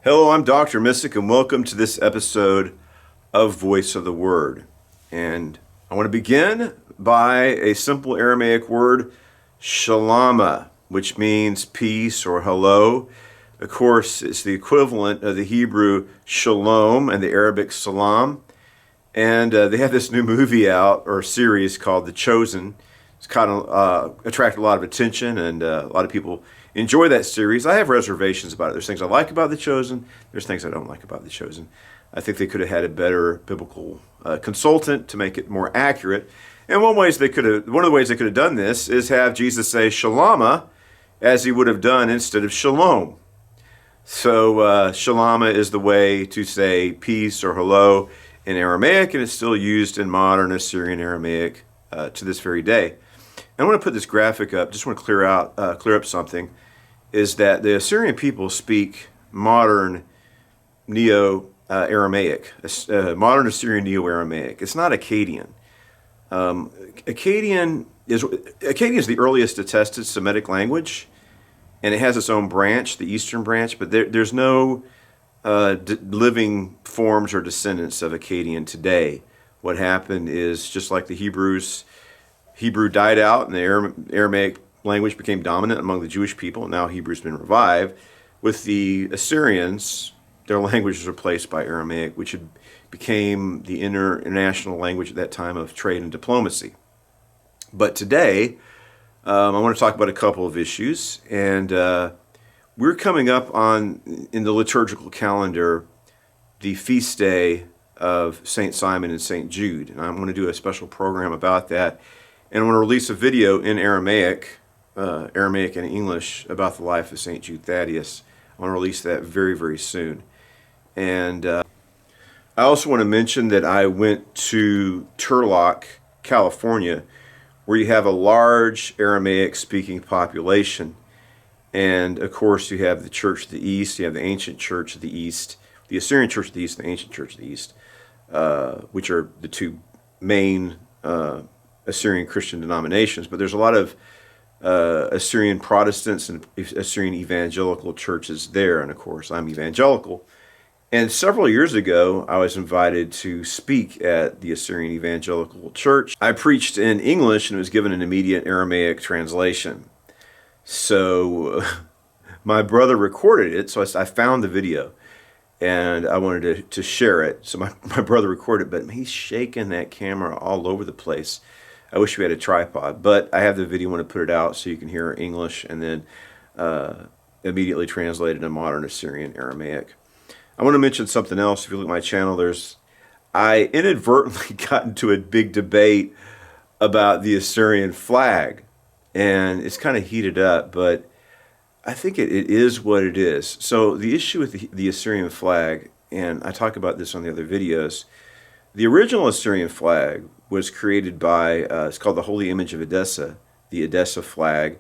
Hello, I'm Dr. Mystic, and welcome to this episode of Voice of the Word. And I want to begin by a simple Aramaic word, shalama, which means peace or hello. Of course, it's the equivalent of the Hebrew shalom and the Arabic salam. And they have this new movie out, or series, called The Chosen. It's kind of attracted a lot of attention, and a lot of people enjoy that series. I have reservations about it. There's things I like about The Chosen. There's things I don't like about The Chosen. I think they could have had a better biblical consultant to make it more accurate. And one of the ways they could have done this is have Jesus say shalama as he would have done instead of shalom. So shalama is the way to say peace or hello in Aramaic, and it's still used in modern Assyrian Aramaic to this very day. And I want to put this graphic up. Just want to clear up something. Is that the Assyrian people speak modern Neo-Aramaic, modern Assyrian Neo-Aramaic. It's not Akkadian. Akkadian is the earliest attested Semitic language, and it has its own branch, the Eastern branch. But there's no living forms or descendants of Akkadian today. What happened is, just like the Hebrews, Hebrew died out and the Aramaic language became dominant among the Jewish people. Now Hebrew's been revived. With the Assyrians, their language was replaced by Aramaic, which became the international language at that time of trade and diplomacy. But today, I want to talk about a couple of issues. And we're coming up on, in the liturgical calendar, the feast day of St. Simon and St. Jude. And I'm going to do a special program about that. And I want to release a video in Aramaic and English about the life of St. Jude Thaddeus. I want to release that very, very soon. And I also want to mention that I went to Turlock, California, where you have a large Aramaic-speaking population. And, of course, you have the Church of the East, you have the Ancient Church of the East, the Assyrian Church of the East and the Ancient Church of the East, which are the two main Assyrian Christian denominations. But there's a lot of Assyrian Protestants and Assyrian evangelical churches there. And, of course, I'm evangelical. And several years ago, I was invited to speak at the Assyrian Evangelical Church. I preached in English and was given an immediate Aramaic translation. So my brother recorded it, so I found the video, and I wanted to share it. So my brother recorded it, but he's shaking that camera all over the place. I wish we had a tripod, but I have the video. I want to put it out so you can hear English and then immediately translate it in modern Assyrian Aramaic. I want to mention something else. If you look at my channel, I inadvertently got into a big debate about the Assyrian flag. And it's kind of heated up, but I think it is what it is. So the issue with the Assyrian flag, and I talk about this on the other videos, the original Assyrian flag was created by, it's called the Holy Image of Edessa, the Edessa flag,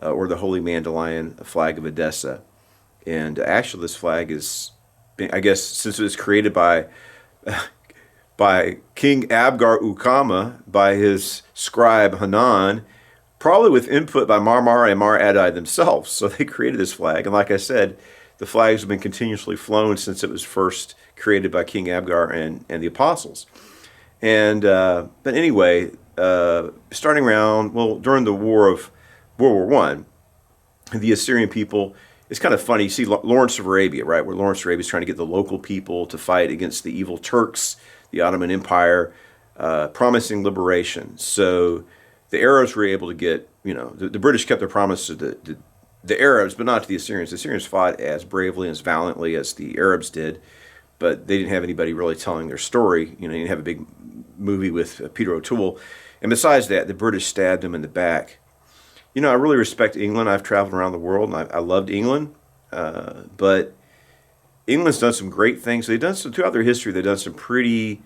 or the Holy Mandalion flag of Edessa. And actually this flag is, I guess, since it was created by King Abgar Ukama, by his scribe Hanan, probably with input by Marmar and Mar Adai themselves. So they created this flag. And like I said, the flags have been continuously flown since it was first created by King Abgar and the apostles. And but anyway, starting around, during the War of World War I, the Assyrian people, it's kind of funny. You see Lawrence of Arabia, right, where Lawrence of Arabia is trying to get the local people to fight against the evil Turks, the Ottoman Empire, promising liberation. So the Arabs were able to get, the British kept their promise to the Arabs, but not to the Assyrians. The Assyrians fought as bravely and as valiantly as the Arabs did, but they didn't have anybody really telling their story. You didn't have a big movie with Peter O'Toole. And besides that, the British stabbed them in the back. I really respect England. I've traveled around the world, and I loved England. But England's done some great things. Throughout their history, they've done some pretty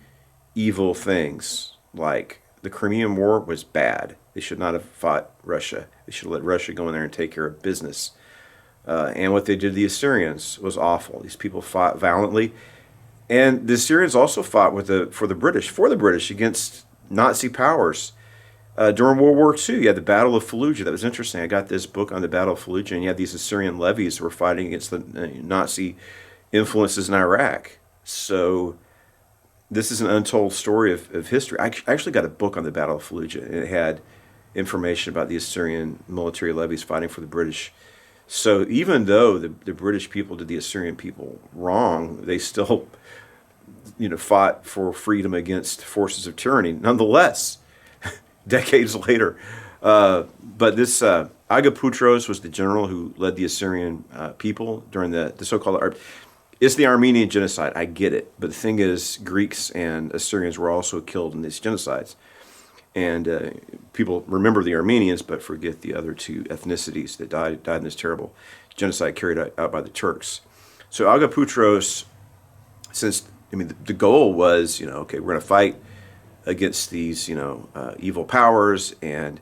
evil things, like the Crimean War was bad. They should not have fought Russia. They should have let Russia go in there and take care of business. And what they did to the Assyrians was awful. These people fought valiantly. And the Assyrians also fought for the British against Nazi powers. During World War II, you had the Battle of Fallujah. That was interesting. I got this book on the Battle of Fallujah, and you had these Assyrian levies who were fighting against the Nazi influences in Iraq. So this is an untold story of history. I actually got a book on the Battle of Fallujah, and it had information about the Assyrian military levies fighting for the British. So even though the British people did the Assyrian people wrong, they still, fought for freedom against forces of tyranny. Nonetheless, decades later, but this Agaputros was the general who led the Assyrian people during the so-called. It's the Armenian genocide. I get it, but the thing is, Greeks and Assyrians were also killed in these genocides, and people remember the Armenians but forget the other two ethnicities that died in this terrible genocide carried out by the Turks. So Agaputros, the goal was, okay, we're going to fight against these, evil powers, and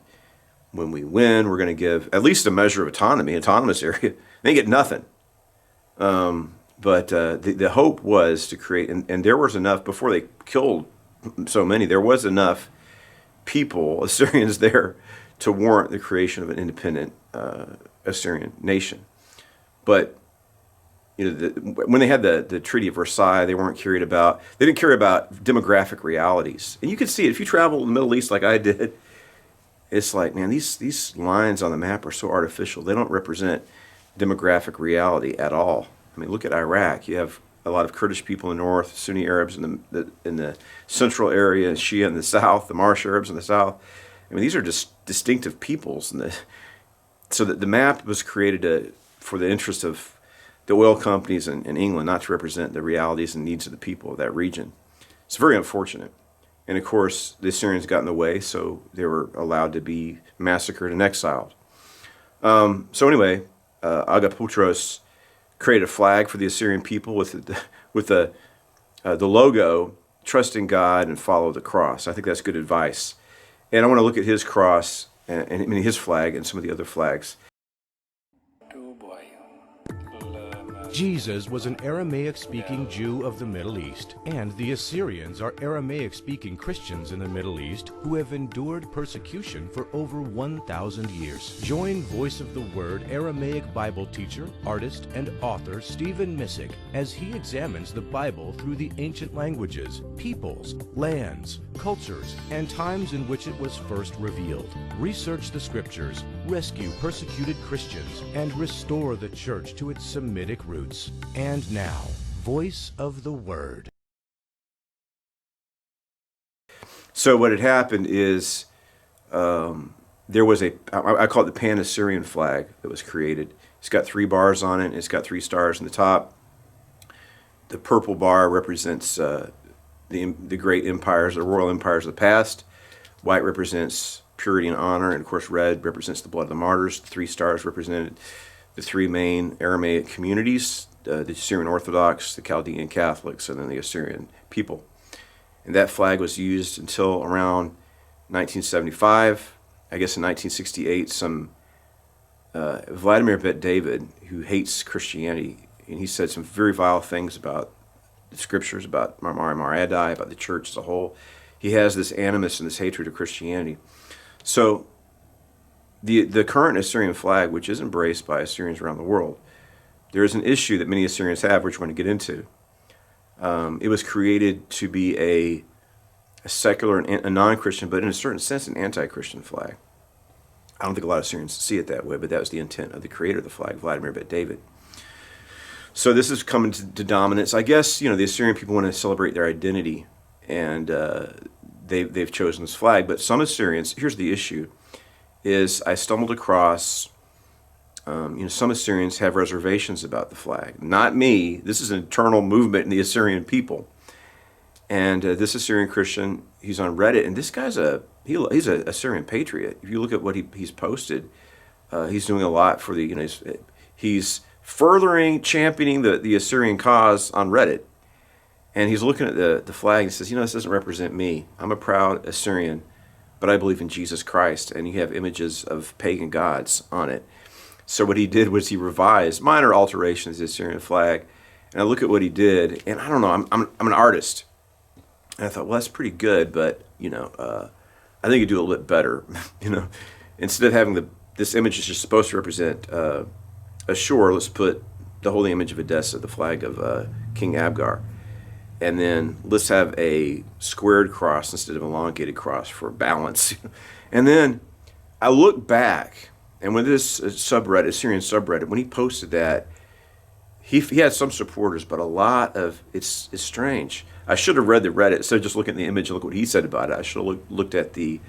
when we win, we're going to give at least a measure of autonomous area. They get nothing. But the hope was to create, and there was enough, before they killed so many, there was enough people, Assyrians there, to warrant the creation of an independent Assyrian nation. But when they had the Treaty of Versailles, they didn't care about demographic realities. And you can see it if you travel in the Middle East like I did. It's like, man, these lines on the map are so artificial. They don't represent demographic reality at all. I mean, look at Iraq. You have a lot of Kurdish people in the north, Sunni Arabs in the central area, Shia in the south, the Marsh Arabs in the south. I mean, these are just distinctive peoples. So that the map was created for the interest of the oil companies in England, not to represent the realities and needs of the people of that region. It's very unfortunate. And of course, the Assyrians got in the way, so they were allowed to be massacred and exiled. So anyway, Agaputros created a flag for the Assyrian people with the logo, trust in God and follow the cross. I think that's good advice. And I want to look at his cross and his flag and some of the other flags. Jesus was an Aramaic-speaking Jew of the Middle East, and the Assyrians are Aramaic-speaking Christians in the Middle East who have endured persecution for over 1,000 years. Join Voice of the Word Aramaic Bible teacher, artist, and author Stephen Missick as he examines the Bible through the ancient languages, peoples, lands, cultures, and times in which it was first revealed. Research the Scriptures, rescue persecuted Christians, and restore the Church to its Semitic roots. And now, Voice of the Word. So what had happened is there was I call it the Pan-Assyrian flag that was created. It's got 3 bars on it, and it's got 3 stars in the top. The purple bar represents the great empires, the royal empires of the past. White represents purity and honor, and of course red represents the blood of the martyrs. The 3 stars represented the 3 main Aramaic communities, the Assyrian Orthodox, the Chaldean Catholics, and then the Assyrian people. And that flag was used until around 1975. I guess in 1968, some Vladimir Bet-David, who hates Christianity, and he said some very vile things about the Scriptures, about Mar-Adai, about the church as a whole. He has this animus and this hatred of Christianity. So the current Assyrian flag, which is embraced by Assyrians around the world, there is an issue that many Assyrians have, which we're going to get into. It was created to be a secular and a non-Christian, but in a certain sense, an anti-Christian flag. I don't think a lot of Assyrians see it that way, but that was the intent of the creator of the flag, Vladimir Bet-David. So this is coming to dominance. I guess, the Assyrian people want to celebrate their identity, and they've chosen this flag. But some Assyrians, here's the issue, is I stumbled across, some Assyrians have reservations about the flag. Not me. This is an internal movement in the Assyrian people. And this Assyrian Christian, he's on Reddit, and this guy's he's a Assyrian patriot. If you look at what he's posted, he's doing a lot for he's championing the Assyrian cause on Reddit. And he's looking at the flag and says, this doesn't represent me. I'm a proud Assyrian, but I believe in Jesus Christ. And you have images of pagan gods on it. So what he did was he revised minor alterations to the Assyrian flag. And I look at what he did, and I don't know, I'm an artist. And I thought, well, that's pretty good, but, I think you do a little bit better. Instead of having this image is just supposed to represent a shore, let's put the holy image of Edessa, the flag of King Abgar. And then let's have a squared cross instead of an elongated cross for balance. And then I look back, and when this subreddit, Assyrian subreddit, when he posted that, he had some supporters, but a lot of it's strange. I should have read the Reddit instead of just looking at the image and look what he said about it. I should have looked at the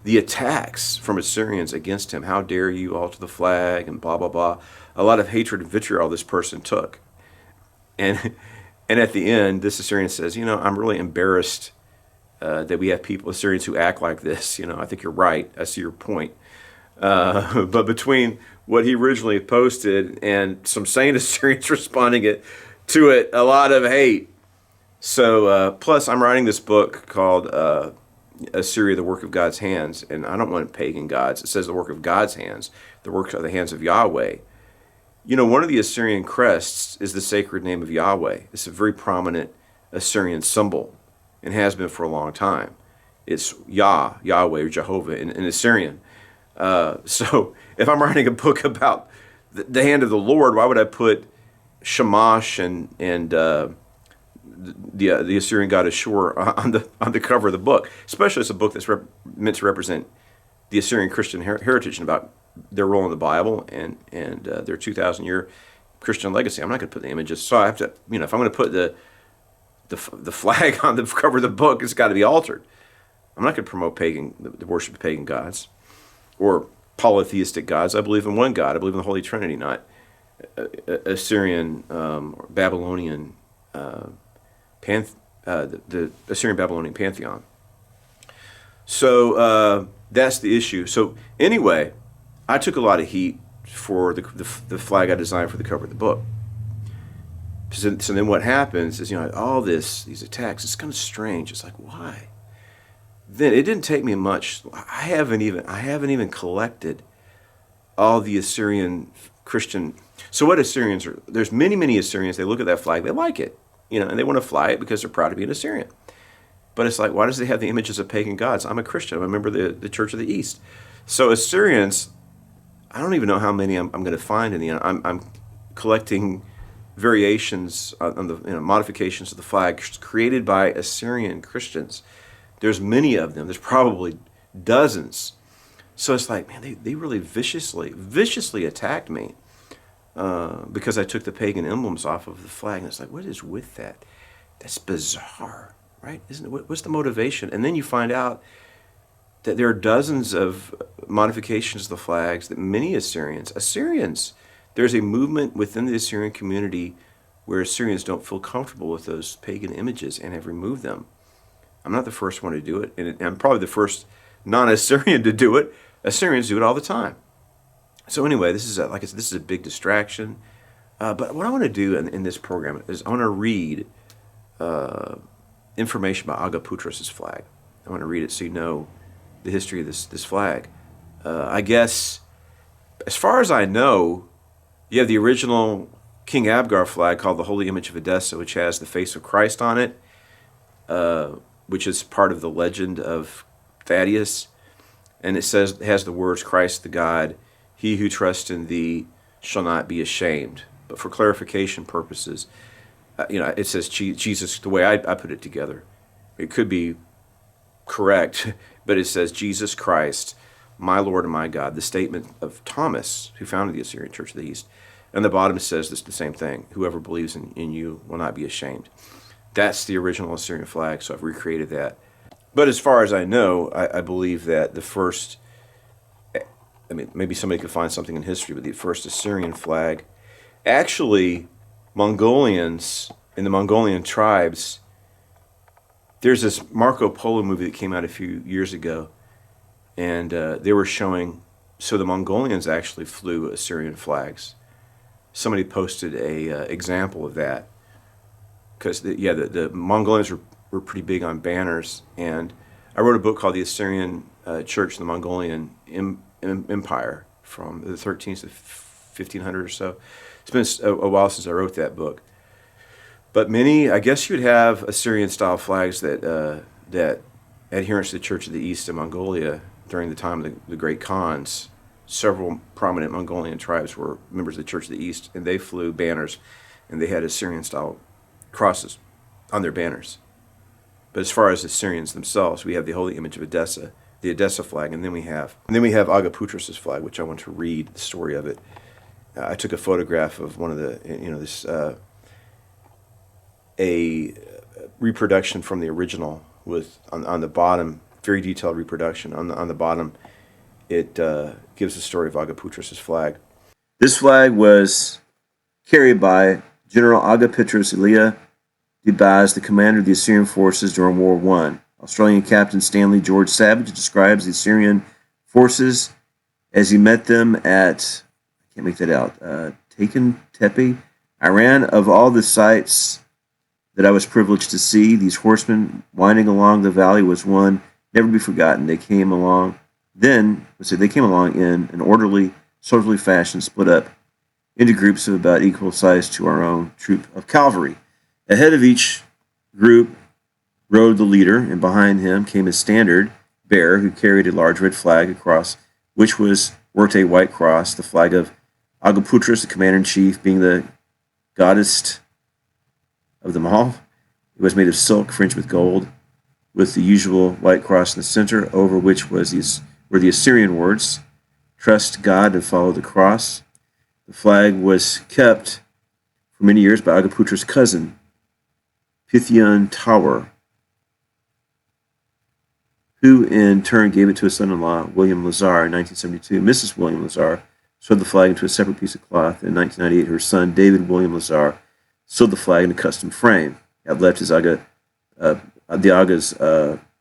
attacks from Assyrians against him. How dare you alter the flag and blah blah blah. A lot of hatred and vitriol this person took, and at the end, this Assyrian says, I'm really embarrassed that we have people, Assyrians, who act like this. I think you're right. I see your point. But between what he originally posted and some sane Assyrians responding to it, a lot of hate. So, plus, I'm writing this book called Assyria, the Work of God's Hands, and I don't want pagan gods. It says the work of God's hands, the work of the hands of Yahweh. One of the Assyrian crests is the sacred name of Yahweh. It's a very prominent Assyrian symbol and has been for a long time. It's Yahweh, or Jehovah in Assyrian. So if I'm writing a book about the hand of the Lord, why would I put Shamash and the Assyrian god Ashur on the cover of the book? Especially it's a book that's meant to represent the Assyrian Christian heritage and about their role in the Bible and their 2,000-year Christian legacy. I'm not going to put the images, so I have to, if I'm going to put the flag on the cover of the book, it's got to be altered. I'm not going to promote the worship of pagan gods or polytheistic gods. I believe in one God. I believe in the Holy Trinity, not Assyrian or Babylonian, the Assyrian Babylonian pantheon. So that's the issue. So anyway, I took a lot of heat for the flag I designed for the cover of the book. So then what happens is, all these attacks, it's kind of strange. It's like, why? Then it didn't take me much. I haven't even collected all the Assyrian Christian. So what Assyrians are, there's many Assyrians, they look at that flag, they like it, and they want to fly it because they're proud to be an Assyrian. But it's like, why does they have the images of pagan gods? I'm a Christian. I'm a member of the Church of the East. So Assyrians, I don't even know how many I'm going to find in the end. I'm collecting variations on the modifications of the flag created by Assyrian Christians. There's many of them. There's probably dozens. So it's like, man, they really viciously attacked me because I took the pagan emblems off of the flag. And it's like, what is with that? That's bizarre, right? Isn't it? What's the motivation? And then you find out that there are dozens of modifications of the flags that many Assyrians, there's a movement within the Assyrian community where Assyrians don't feel comfortable with those pagan images and have removed them. I'm not the first one to do it, and I'm probably the first non-Assyrian to do it. Assyrians do it all the time. So anyway, this is a big distraction. But what I want to do in this program is I want to read information about Agaputros' flag. I want to read it so you know the history of this flag. I guess, as far as I know, you have the original King Abgar flag called the Holy Image of Edessa, which has the face of Christ on it, which is part of the legend of Thaddeus. And it has the words, Christ the God, he who trusts in thee shall not be ashamed. But for clarification purposes, it says Jesus, the way I put it together. It could be correct, but it says Jesus Christ, my Lord and my God, the statement of Thomas, who founded the Assyrian Church of the East. And the bottom says the same thing, whoever believes in you will not be ashamed. That's the original Assyrian flag, so I've recreated that. But as far as I know, I believe that the first, maybe somebody could find something in history, but the first Assyrian flag, actually, Mongolians, in the Mongolian tribes, there's this Marco Polo movie that came out a few years ago, and they were showing, so the Mongolians actually flew Assyrian flags. Somebody posted a example of that, because the Mongolians were pretty big on banners, and I wrote a book called The Assyrian Church in the Mongolian Empire from the 13th to 1500 or so. It's been a while since I wrote that book. But I guess you'd have Assyrian-style flags that adherents to the Church of the East in Mongolia during the time of the Great Khans several prominent Mongolian tribes were members of the Church of the East, and they flew banners, and they had Assyrian-style crosses on their banners. But as far as the Assyrians themselves, we have the holy image of Edessa, the Edessa flag, and then we have Agaputros' flag, which I want to read the story of it. I took a photograph of one of the, a reproduction from the original with on the bottom, very detailed reproduction. On the bottom, it gives the story of Agaputros' flag. This flag was carried by General Agapitros Elia Dubaz, the commander of the Assyrian forces during World War I. Australian Captain Stanley George Savage describes the Assyrian forces as he met them at, I can't make that out, Taken Tepe, Iran. Of all the sights that I was privileged to see, these horsemen winding along the valley was one never to be forgotten. They came along in an orderly, soldierly fashion, split up into groups of about equal size to our own troop of cavalry. Ahead of each group rode the leader, and behind him came his standard bearer, who carried a large red flag across which was worked a white cross, the flag of Agaputros, the commander-in-chief, being the goddess of them all. It was made of silk fringed with gold, with the usual white cross in the center, over which were the Assyrian words, "Trust God and follow the cross." The flag was kept for many years by Agaputros' cousin, Pythion Tower, who in turn gave it to his son-in-law, William Lazar, in 1972. Mrs. William Lazar sewed the flag into a separate piece of cloth. In 1998, her son, David William Lazar, sewed the flag in a custom frame. At left is the Aga's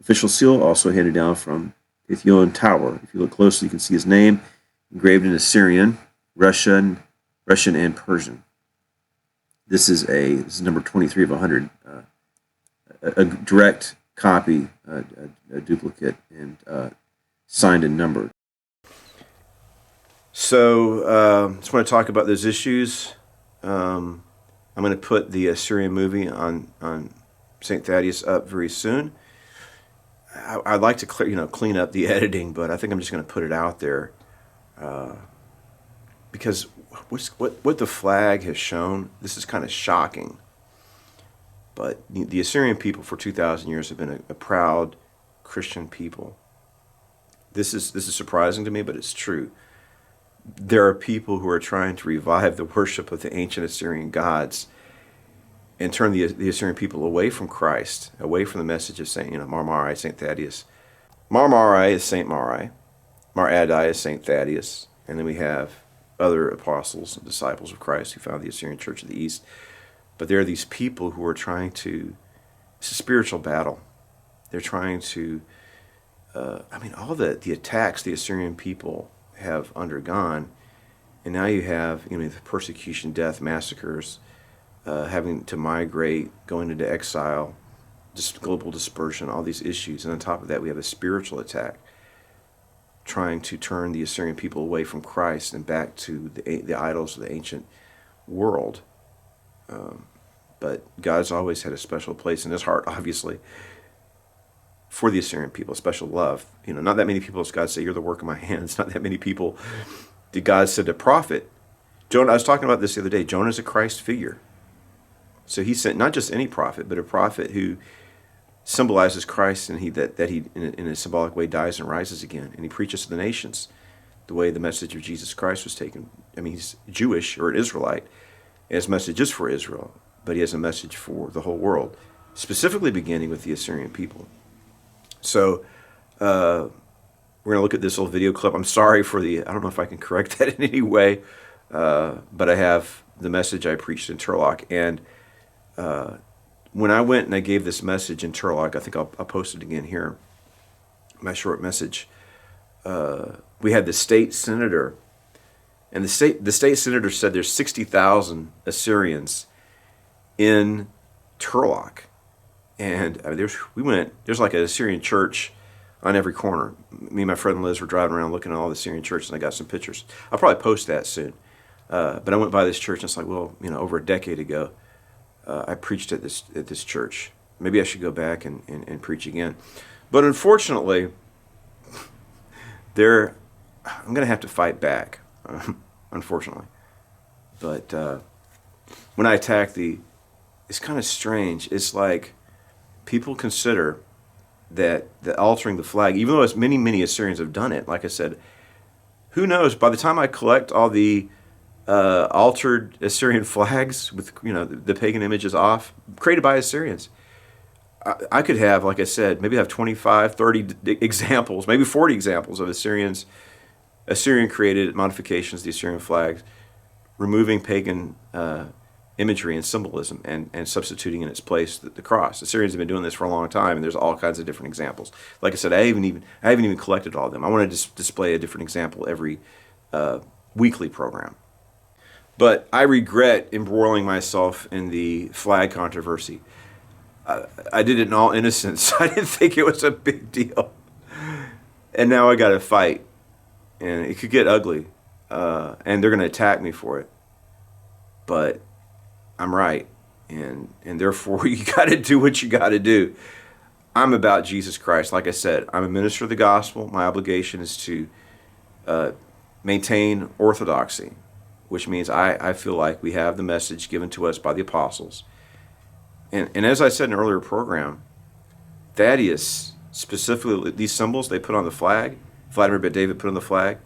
official seal, also handed down from Pythion Tower. If you look closely, you can see his name engraved in Assyrian, Russian, and Persian. This is number 23 of 100, a direct copy, a duplicate, and signed and numbered. So, just want to talk about those issues. I'm going to put the Assyrian movie on St. Thaddeus up very soon. I'd like to clean up the editing, but I think I'm just going to put it out there because what the flag has shown, this is kind of shocking. But the Assyrian people for 2,000 years have been a proud Christian people. This is surprising to me, but it's true. There are people who are trying to revive the worship of the ancient Assyrian gods and turn the Assyrian people away from Christ, away from the message of Saint, Marmarai, Saint Thaddeus. Marmarai is Saint Marai. Mar-Adai is Saint Thaddeus. And then we have other apostles and disciples of Christ who founded the Assyrian Church of the East. But there are these people who are trying to, it's a spiritual battle. They're trying to, all the attacks the Assyrian people have undergone, and now you have, the persecution, death, massacres, having to migrate, going into exile, just global dispersion, all these issues. And on top of that, we have a spiritual attack, trying to turn the Assyrian people away from Christ and back to the idols of the ancient world. But God's always had a special place in his heart, obviously, for the Assyrian people, a special love. Not that many people, as God said, you're the work of my hands. Not that many people did God send a prophet. Jonah, I was talking about this the other day. Jonah's a Christ figure. So he sent not just any prophet, but a prophet who symbolizes Christ, and that he in a symbolic way dies and rises again. And he preaches to the nations the way the message of Jesus Christ was taken. He's Jewish or an Israelite. His message is for Israel, but he has a message for the whole world, specifically beginning with the Assyrian people. So we're going to look at this little video clip. I'm sorry for I don't know if I can correct that in any way, but I have the message I preached in Turlock. And when I went and I gave this message in Turlock, I think I'll post it again here, my short message. We had the state senator, and the state senator said there's 60,000 Assyrians in Turlock. And there's like an Assyrian church on every corner. Me and my friend Liz were driving around looking at all the Assyrian churches, and I got some pictures. I'll probably post that soon. But I went by this church, and it's like, well, over a decade ago, I preached at this church. Maybe I should go back and preach again. But unfortunately, I'm going to have to fight back, unfortunately. But when I attack it's kind of strange. It's like people consider that altering the flag, even though it's many Assyrians have done it, like I said, who knows, by the time I collect all the altered Assyrian flags with the pagan images off, created by Assyrians, I could have, like I said, maybe have 25, 30 examples, maybe 40 examples of Assyrian created modifications of the Assyrian flags, removing pagan imagery and symbolism and substituting in its place the cross. Assyrians have been doing this for a long time, and there's all kinds of different examples. Like I said, I haven't even collected all of them. I want to display a different example every weekly program. But I regret embroiling myself in the flag controversy. I did it in all innocence. I didn't think it was a big deal. And now I got to fight. And it could get ugly. And they're going to attack me for it. But I'm right. And therefore, you got to do what you got to do. I'm about Jesus Christ. Like I said, I'm a minister of the gospel. My obligation is to maintain orthodoxy, which means I feel like we have the message given to us by the apostles. And as I said in an earlier program, Thaddeus, specifically these symbols they put on the flag, Vladimir ben David put on the flag,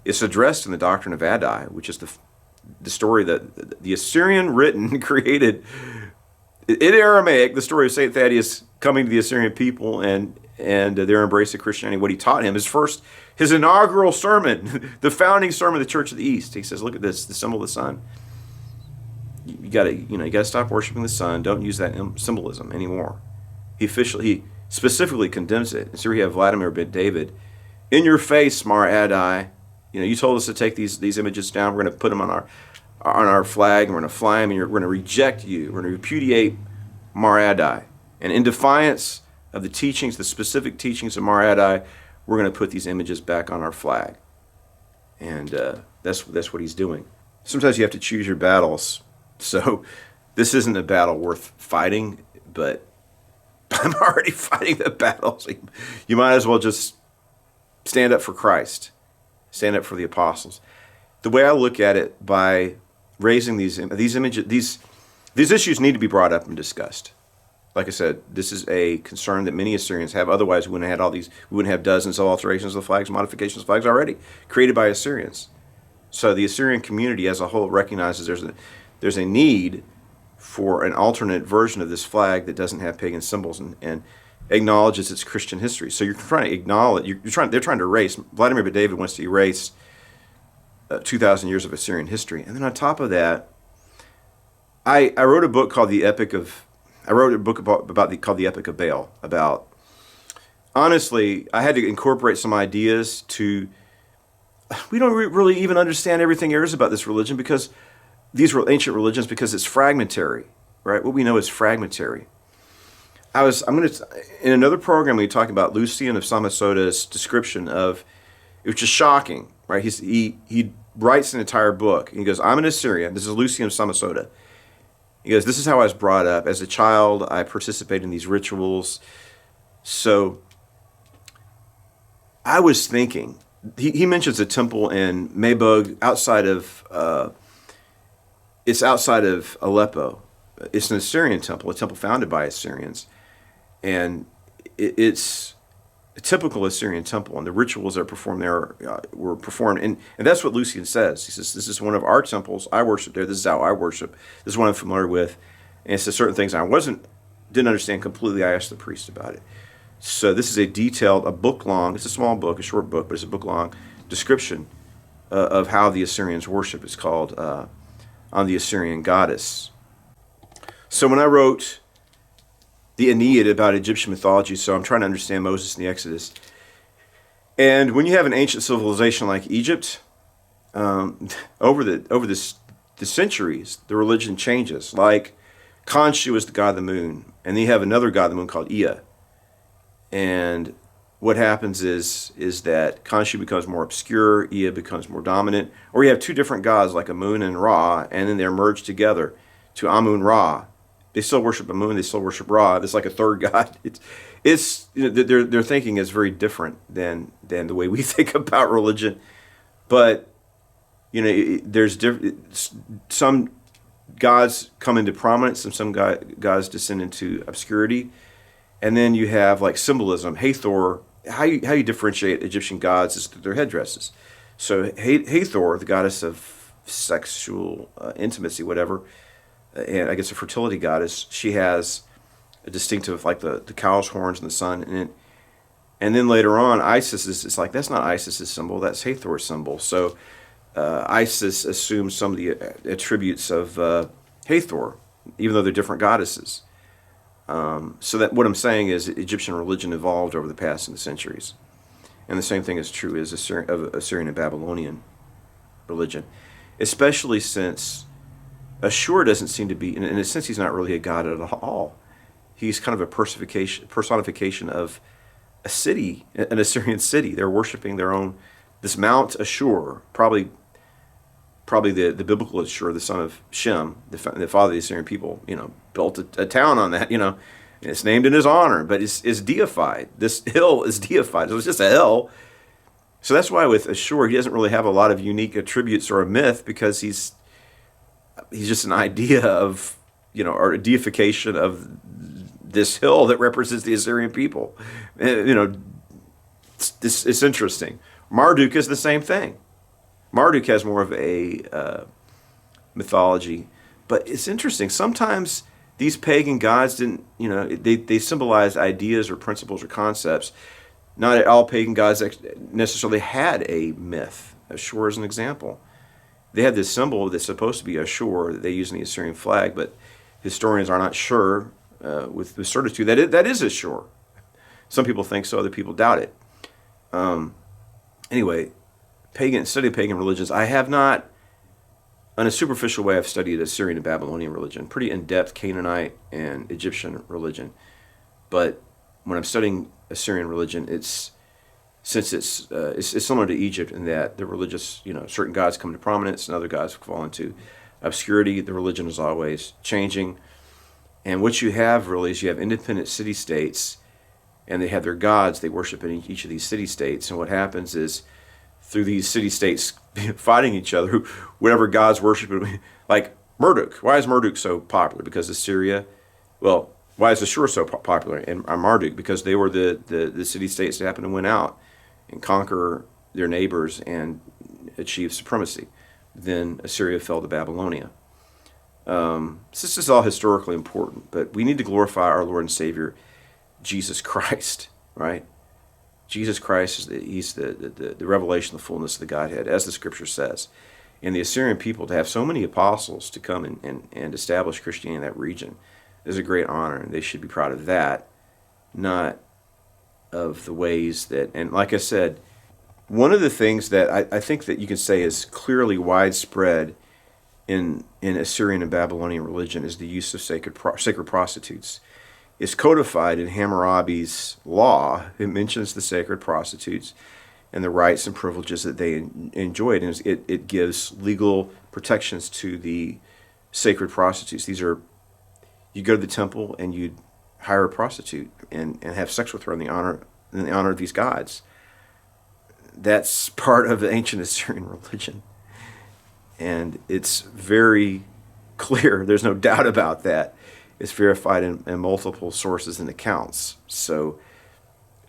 it's addressed in the doctrine of Adai, which is the story that the Assyrian written created in Aramaic, the story of St. Thaddeus coming to the Assyrian people and their embrace of Christianity. What he taught him, his inaugural sermon, the founding sermon of the Church of the East. He says, look at this, the symbol of the sun. You gotta stop worshiping the sun. Don't use that symbolism anymore. He specifically condemns it. And so we have Vladimir ben David, in your face, Mar Adai. You told us to take these images down. We're going to put them on our flag, and we're going to fly them, and we're going to reject you. We're going to repudiate Mar Adai. And in defiance of the teachings, the specific teachings of Mar Adai, we're going to put these images back on our flag. And that's what he's doing. Sometimes you have to choose your battles. So this isn't a battle worth fighting, but I'm already fighting the battle. So you might as well just stand up for Christ. Stand up for the apostles. The way I look at it, by raising these images, these issues need to be brought up and discussed. Like I said, this is a concern that many Assyrians have. Otherwise, we wouldn't have had we wouldn't have dozens of alterations of flags, modifications of flags already created by Assyrians. So the Assyrian community as a whole recognizes there's a need for an alternate version of this flag that doesn't have pagan symbols and acknowledges its Christian history. So you're trying to acknowledge, they're trying to erase, Vladimir ben David wants to erase 2,000 years of Assyrian history. And then on top of that, I wrote a book called called The Epic of Baal. Honestly, I had to incorporate some ideas we don't really even understand everything there is about this religion, because these were ancient religions, because it's fragmentary, right? What we know is fragmentary. In another program, we talked about Lucian of Samosata's description of, it was just shocking, right? He writes an entire book. He goes, I'm an Assyrian. This is Lucian of Samosata. He goes, this is how I was brought up. As a child, I participated in these rituals. So I was thinking, he mentions a temple in Mabug outside of Aleppo. It's an Assyrian temple, a temple founded by Assyrians. And it's a typical Assyrian temple, and the rituals that are performed there were performed. And that's what Lucian says. He says, this is one of our temples. I worship there. This is how I worship. This is what I'm familiar with. And it says certain things I didn't understand completely. I asked the priest about it. So this is a book long, it's a small book, a short book, but it's a book long description of how the Assyrians worship. It's called On the Assyrian Goddess. So when I wrote the Aeneid about Egyptian mythology, so I'm trying to understand Moses and the Exodus. And when you have an ancient civilization like Egypt, over the centuries, the religion changes. Like Khonshu is the god of the moon, and then you have another god of the moon called Ea. And what happens is that Khonshu becomes more obscure, Ea becomes more dominant, or you have two different gods like Amun and Ra, and then they're merged together to Amun-Ra. They still worship Amun, they still worship Ra. It's like a third god. It's their thinking is very different than the way we think about religion. But there's some gods come into prominence and some gods descend into obscurity. And then you have like symbolism. Hathor, how you differentiate Egyptian gods is through their headdresses. So Hathor, the goddess of sexual intimacy, whatever, and I guess a fertility goddess, she has a distinctive, like the cow's horns and the sun. And then later on, Isis it's like, that's not Isis's symbol, that's Hathor's symbol. So Isis assumes some of the attributes of Hathor, even though they're different goddesses. So that what I'm saying is Egyptian religion evolved over the past centuries. And the same thing is true of Assyrian and Babylonian religion, especially since Ashur doesn't seem to be, in a sense, he's not really a god at all. He's kind of a personification of a city, an Assyrian city. They're worshiping their own, this Mount Ashur, probably the biblical Ashur, the son of Shem, the father of the Assyrian people, built a town on that, and it's named in his honor, but it's deified. This hill is deified. So it's just a hill. So that's why with Ashur, he doesn't really have a lot of unique attributes or a myth, because he's just an idea of, or a deification of this hill that represents the Assyrian people. It's interesting. Marduk is the same thing. Marduk has more of a mythology, but it's interesting. Sometimes these pagan gods didn't, they symbolize ideas or principles or concepts. Not all pagan gods necessarily had a myth. Ashur is an example. They had this symbol that's supposed to be Ashur that they use in the Assyrian flag, but historians are not sure with certitude that is Ashur. Some people think so, other people doubt it. Anyway, study of pagan religions. I have not, in a superficial way, I've studied Assyrian and Babylonian religion, pretty in-depth Canaanite and Egyptian religion. But when I'm studying Assyrian religion, it's similar to Egypt in that the religious, certain gods come to prominence and other gods fall into obscurity. The religion is always changing. And what you have really is you have independent city-states, and they have their gods they worship in each of these city-states. And what happens is, through these city-states fighting each other, whatever gods worship, like Marduk. Why is Marduk so popular? Because Assyria, well, why is Ashur so popular? And Marduk, because they were the city-states that happened to win out and conquer their neighbors and achieve supremacy. Then Assyria fell to Babylonia. So this is all historically important, but we need to glorify our Lord and Savior, Jesus Christ, right? Jesus Christ, he's the revelation, the fullness of the Godhead, as the Scripture says. And the Assyrian people, to have so many apostles to come and establish Christianity in that region is a great honor, and they should be proud of that, not of the ways that, and like I said, one of the things that I think that you can say is clearly widespread in Assyrian and Babylonian religion is the use of sacred prostitutes. It's codified in Hammurabi's law. It mentions the sacred prostitutes and the rights and privileges that they enjoyed, and it gives legal protections to the sacred prostitutes. These are, you go to the temple and you hire a prostitute and have sex with her in the honor of these gods. That's part of the ancient Assyrian religion. And it's very clear. There's no doubt about that. It's verified in multiple sources and accounts. So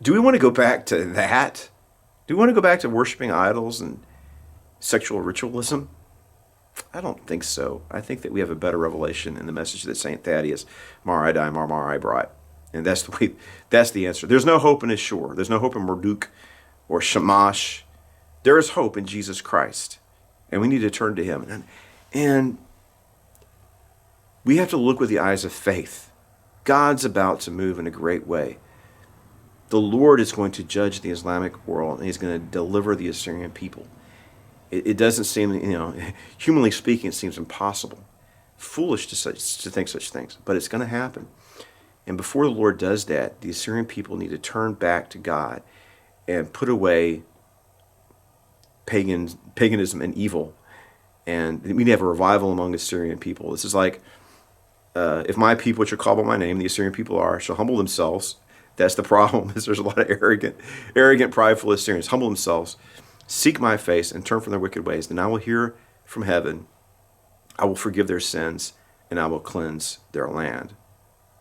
do we want to go back to that? Do we want to go back to worshiping idols and sexual ritualism? I don't think so. I think that we have a better revelation in the message that St. Thaddeus Marai Marai brought. And that's the answer. There's no hope in Ashur. There's no hope in Marduk or Shamash. There is hope in Jesus Christ. And we need to turn to him. And we have to look with the eyes of faith. God's about to move in a great way. The Lord is going to judge the Islamic world, and he's going to deliver the Assyrian people. It doesn't seem, humanly speaking, it seems impossible, foolish to think such things, but it's going to happen. And before the Lord does that, the Assyrian people need to turn back to God and put away paganism and evil. And we need to have a revival among Assyrian people. This is like, if my people, which are called by my name, the Assyrian people are, shall humble themselves. That's the problem, is there's a lot of arrogant, prideful Assyrians. Humble themselves, seek my face and turn from their wicked ways, then I will hear from heaven, I will forgive their sins, and I will cleanse their land.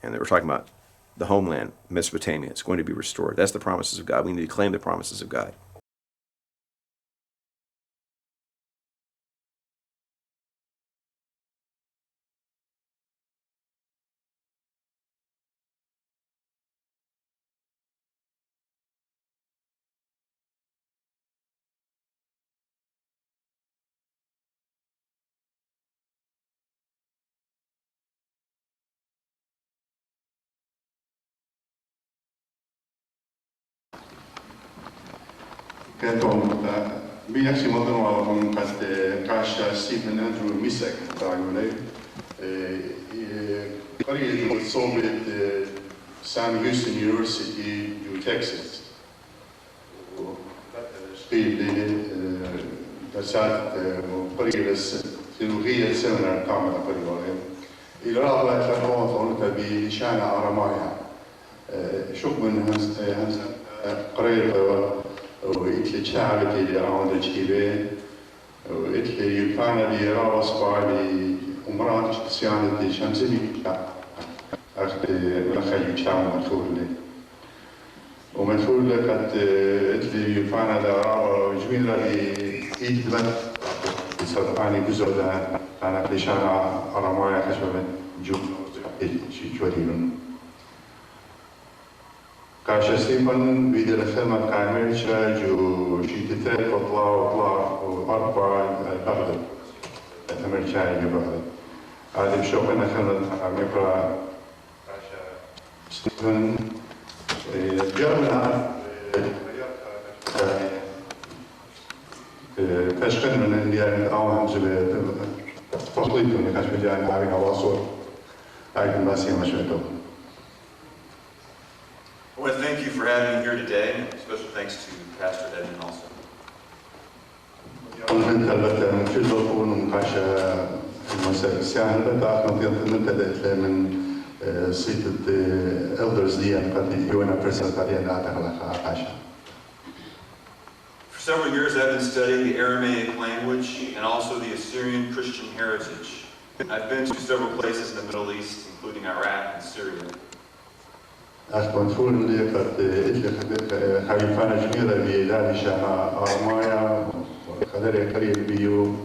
And they were talking about the homeland, Mesopotamia. It's going to be restored. That's the promises of God. We need to claim the promises of God. Vi aktiemodellen kad kaže Stephen Andrew Misek tagule قرية صوبة سام هيوستن يونيفرسيتي في تكساس قيل درسات قرية تلوغية سمنار كاملة قرية إلى رابع تلقون تبي شان أرامايا شوف من هنز قرية وإتلي شعبتي اللي عند الجيبين وإتلي يفعل لي راس بالي ومرات سيانتي شمسي أخذ رخي يشام مدخول لي ومدخول قد إتلي يفعل لي راس جميلة لي إيد بنت صدقاني بزودة أنا لشان أرامايا خشبة جو شواريون كاش ستيفن بيد الخدمة كاميرشا جو شيتتات وطلع وأربع بغداد أمريكا بغداد هذا بشوف أنا خدمة أمريكا ستيفن جربنا كاش خدمة اللي أو همزة تصليت من كاش بجاني عارف أواصل عارف الناس يمشون. I want to thank you for having me here today, and special thanks to Pastor Edmund also. For several years I've been studying the Aramaic language and also the Assyrian Christian heritage. I've been to several places in the Middle East, including Iraq and Syria. أخبرتون اللي قد إتلي حبيبانا جميلة بيداني شانا أرمايا وقدر قريب بيو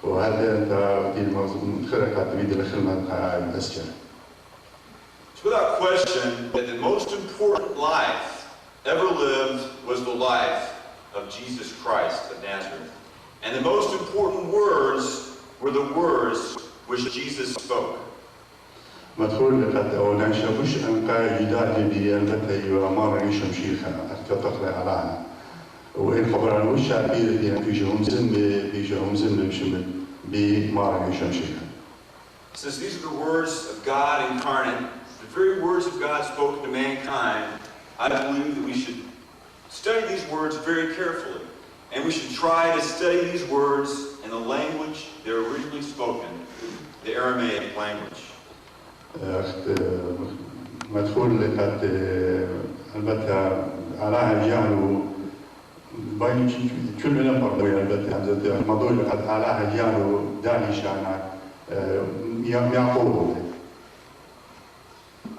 وهذا أنت في المخرقات بيد الخدمة الأسجل. It's without question that the most important life ever lived was the life of Jesus Christ of Nazareth. And the most important words were the words which Jesus spoke. مدخول لقد أولا شابوش أنقى جداد بي البتة وأمار نيشم شيخا أكتطق لألانا وإن خبران وش عبير بيان بيجهم زم بشمل بمار نيشم شيخا. Since these are the words of God incarnate, the very words of God spoken to mankind, I believe that we should study these words very carefully. And we should try to study these words in the language they're originally spoken, the Aramaic language. مدخول لقد البتة علىها جانو باين كل من برضوي البتة مدخول لقد علىها جانو داني شانا يعقوب.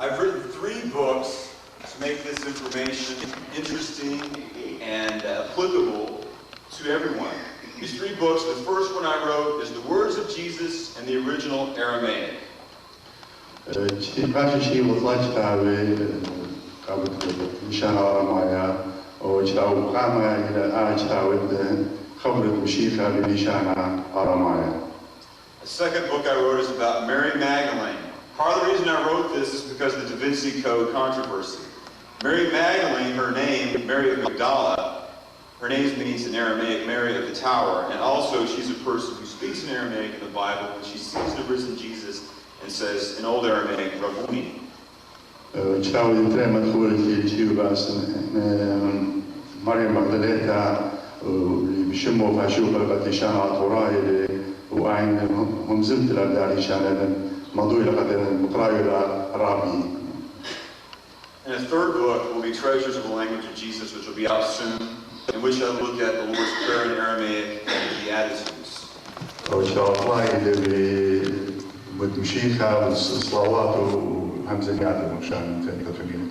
I've written 3 books to make this information interesting and applicable to everyone. These 3 books, the first one I wrote is The Words of Jesus in the original Aramaic. باش شيء وطلعت تعبي قابل مشان أرمايا وجاو قامة إلى تعود خبرت مشيخة بمشان أرمايا. The second book I wrote is about Mary Magdalene. Part of the reason I wrote this is because of the Da Vinci Code controversy. Mary Magdalene, her name, Mary of Magdala, her name means in Aramaic Mary of the Tower, and also she's a person who speaks in Aramaic in the Bible when she sees the risen Jesus and says in Old Aramaic, Rabboni. تشاوي ترى مدخول في شيء بس مريم مغدلتها بشمو فاشو بلغت شان عطوراي وعين هم زمت لداري شان مضوي لقد مقراي رابي. And a third book will be Treasures of the Language of Jesus, which will be out soon. in which I look at the Lord's Prayer in Aramaic and the Beatitudes. وإن شاء الله اللي بتمشيها والصلوات وهمزيات مشان تفهمين.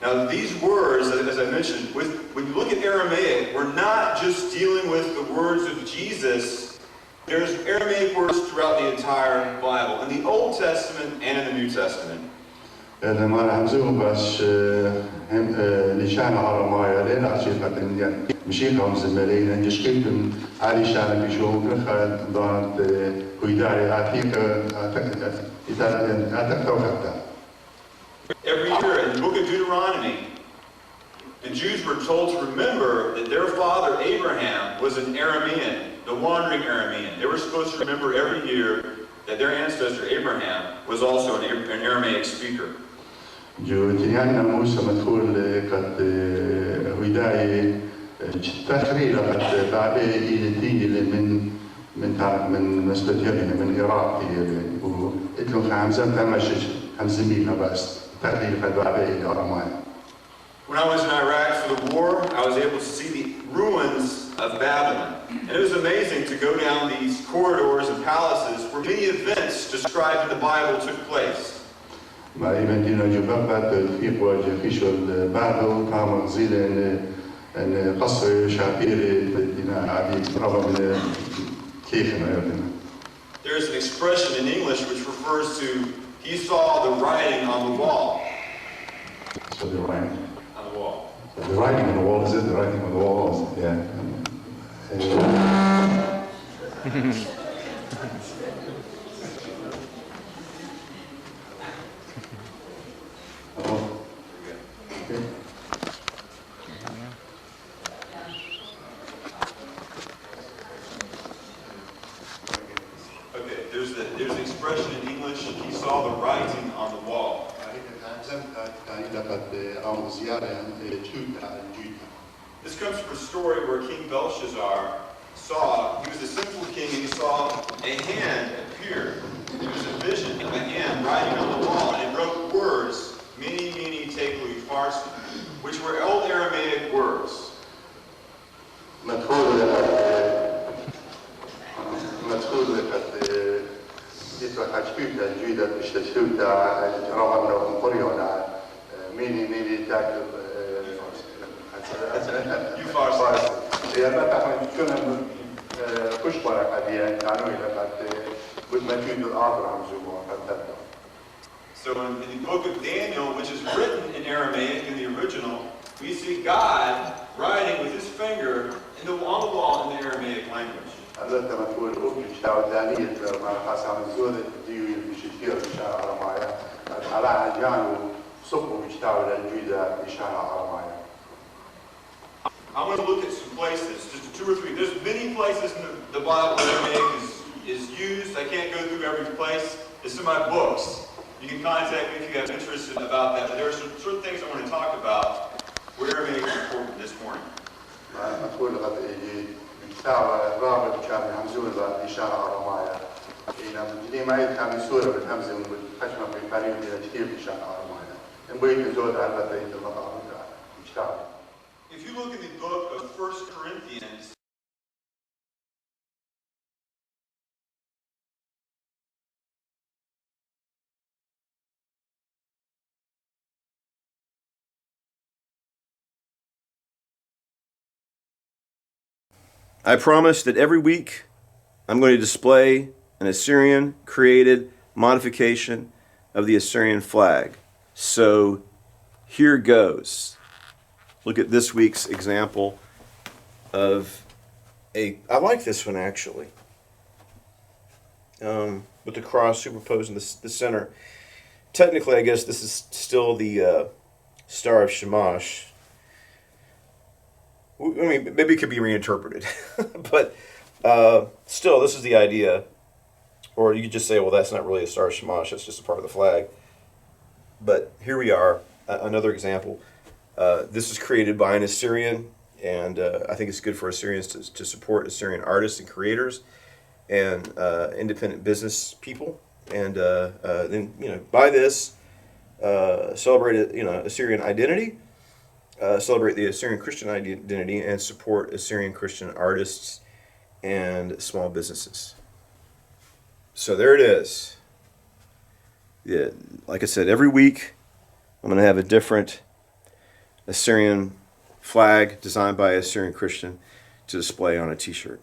Now these words, as I mentioned, when you look at Aramaic, we're not just dealing with the words of Jesus. There's Aramaic words throughout the entire Bible, in the Old Testament and in the New Testament. لما همزهم بس هم لشان عرمايا لين أشيء قتنيا مشيك هم زملين يشكيتم على شان بيشوف نخل ضانت كيداري عتيق أتكتوكتا. Every year in the book of Deuteronomy, the Jews were told to remember that their father Abraham was an Aramean, the wandering Aramean. They were supposed to remember every year that their ancestor Abraham was also an Aramaic speaker. جو تيانا موسى مدخول قد وداية تخرير قد بعد إيدتي من مسبتيرنا من العراق وإتلو خامزة تمشي همزمينا بس تخرير قد بعد إيدي When I was in Iraq for the war, I was able to see the ruins of Babylon. And it was amazing to go down these corridors and palaces where many events described in the Bible took place. ما يمدينا جبابات في وجه في شغل بعده كان زيد ان قصر شعبيري بدنا عادي ربع من كيفنا يردنا. There's an expression in English which refers to he saw the writing on the wall. So the writing. On the wall. So the writing on the wall, is it the writing on the wall? Yeah. Okay, there's an expression in English, he saw the writing on the wall. This comes from a story where King Belshazzar he was a sinful king and he saw a hand appear. It was a vision of a hand writing on the wall and it wrote words, many teklu farsi, which were old Aramaic words. مدخول يطلق حجبيبنا الجيدة بشتشوتا رغم لو انقريونا ميني تاكل Farsi. هي ما تحمل كنا كش برك أبيان كانوا إلى قد قد ما تجد الآخر عم زبون فتبدا. So in the book of Daniel, which is written in Aramaic in the original, we see God writing with his finger on the wall in the Aramaic language. هذا تمثل أوكي شاو دانية ما خاصة من زود ديو بشتير بشان عرمايا على عجانو صبوا بشتاو للجيدة بشان عرمايا. I want to look at some places, just 2 or 3. There's many places in the Bible where Aramaic is used. I can't go through every place. It's in my books. You can contact me if you have interest about that. But there are some certain things I want to talk about where Aramaic is important this morning. أقول لقد ساعة رابط كان همزون بإشارة عرمايا. إذا جدي ما يتكلم سورة بالهمزة والخشمة بالقريب إلى كثير بإشارة عرمايا. إن بيت زود على بيت المطعم مشتاق. If you look in the book of 1 Corinthians, I promise that every week I'm going to display an Assyrian created modification of the Assyrian flag. So here goes. Look at this week's example of I like this one actually, with the cross superposed in the center. Technically, I guess this is still the Star of Shamash. I mean, maybe it could be reinterpreted, but still, this is the idea. Or you could just say, well, that's not really a Star of Shamash, that's just a part of the flag. But here we are, another example. This is created by an Assyrian, and I think it's good for Assyrians to support Assyrian artists and creators and independent business people. And then, by this, celebrate, Assyrian identity celebrate the Assyrian Christian identity and support Assyrian Christian artists and small businesses. So there it is. Yeah, like I said, every week I'm going to have a different Assyrian flag designed by an Assyrian Christian to display on a t-shirt.